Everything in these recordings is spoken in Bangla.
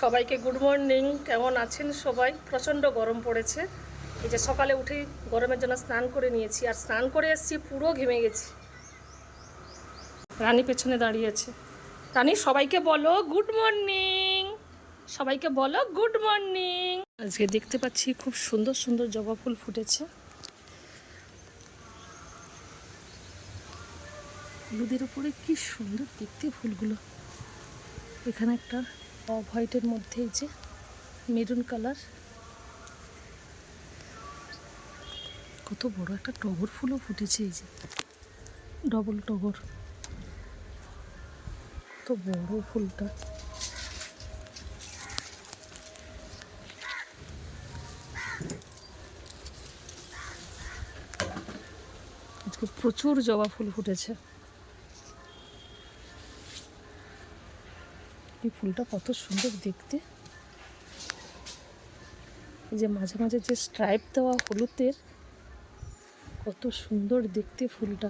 সবাইকে গুড মর্নিং। কেমন আছেন সবাই? প্রচণ্ড গরম পড়েছে। এই যে সকালে উঠেই গরমের জন্য স্নান করে নিয়েছি, আর স্নান করে এসেছি পুরো ঘেমে গেছি। রানী পেছনে দাঁড়িয়েছে। রানী, সবাইকে বলো গুড মর্নিং, সবাইকে বলো গুড মর্নিং। আজকে দেখতে পাচ্ছি খুব সুন্দর সুন্দর জবা ফুল ফুটেছে। হলুদের উপরে কি সুন্দর দেখতে ফুলগুলো। এখানে একটা অফ হোয়াইটের মধ্যে এই যে মেরুন কালার, কত বড় একটা টগর ফুলও ফুটেছে। এই যে ডবল টগর, কত বড় ফুলটা। আজকে প্রচুর জবা ফুল ফুটেছে। এই ফুলটা কত সুন্দর দেখতে। এই যে মাঝে মাঝে যে স্ট্রাইপ দেওয়া হলুদের, কত সুন্দর দেখতে ফুলটা।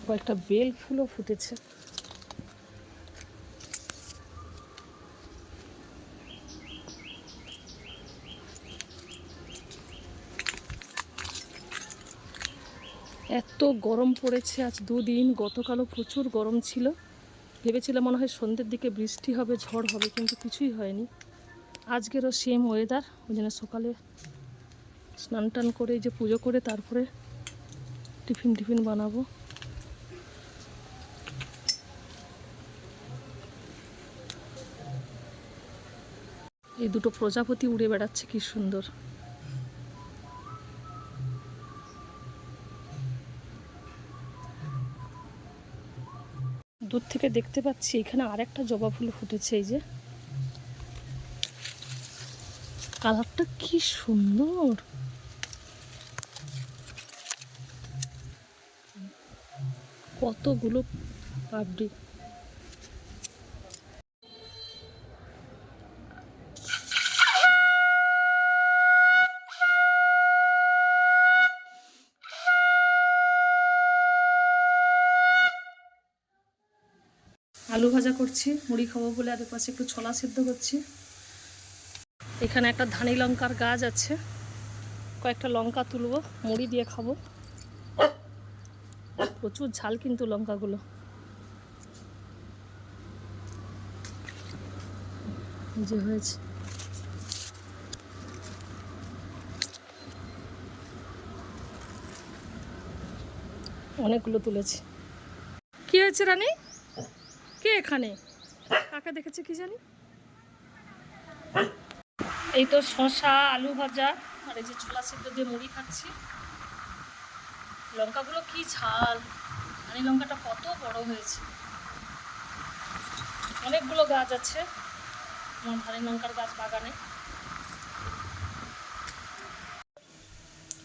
কয়েকটা বেল ফুলও ফুটেছে। এত গরম পড়েছে আজ দুদিন। গতকালও প্রচুর গরম ছিল। ভেবেছিলাম মনে হয় সন্ধ্যের দিকে বৃষ্টি হবে, ঝড় হবে, কিন্তু কিছুই হয়নি। আজকেরও সেম ওয়েদার। ওই জন্য সকালে স্নান টান করে যে পুজো করে তারপরে টিফিন বানাবো। এই দুটো প্রজাপতি উড়ে বেড়াচ্ছে, কি সুন্দর। দূর থেকে দেখতে পাচ্ছি এখানে আরেকটা জবা ফুল ফুটেছে। এই যে কালারটা কি সুন্দর। কতগুলো পাপড়ি। আলু ভাজা করছি, মুড়ি খাবো বলে। আর পাশে একটু ছোলা সিদ্ধ করছি। এখানে একটা ধানি লঙ্কার গাছ আছে, কয়েকটা লঙ্কা তুলবো, মুড়ি দিয়ে খাবো। প্রচুর ঝাল কিন্তু লঙ্কাগুলো। যে হয়েছে অনেকগুলো তুলেছি। কি হয়েছে রানী? কে এখানে? কাকে দেখেছে কি জানি। এই তো শসা, আলু ভাজা আর এই যে ছোলা সিদ্ধ দিয়ে মুড়ি খাচ্ছি। লঙ্কাগুলো কি ঝাল। ধানি লঙ্কাটা কত বড় হয়েছে। অনেকগুলো গাছ আছে আমার ধানি লঙ্কার গাছ বাগানে।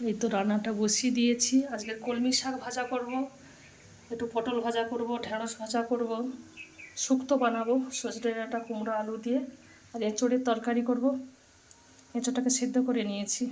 এই তো রান্নাটা বসিয়ে দিয়েছি। আজকের কলমি শাক ভাজা করব, একটু পটল ভাজা করব, ঢেঁড়স ভাজা করব, শুক্তো বানাবো সজনে ডাঁটা কুমড়ো আলু দিয়ে, আর এঁচোড়ের তরকারি করব। এঁচোড়টাকে সিদ্ধ করে নিয়েছি।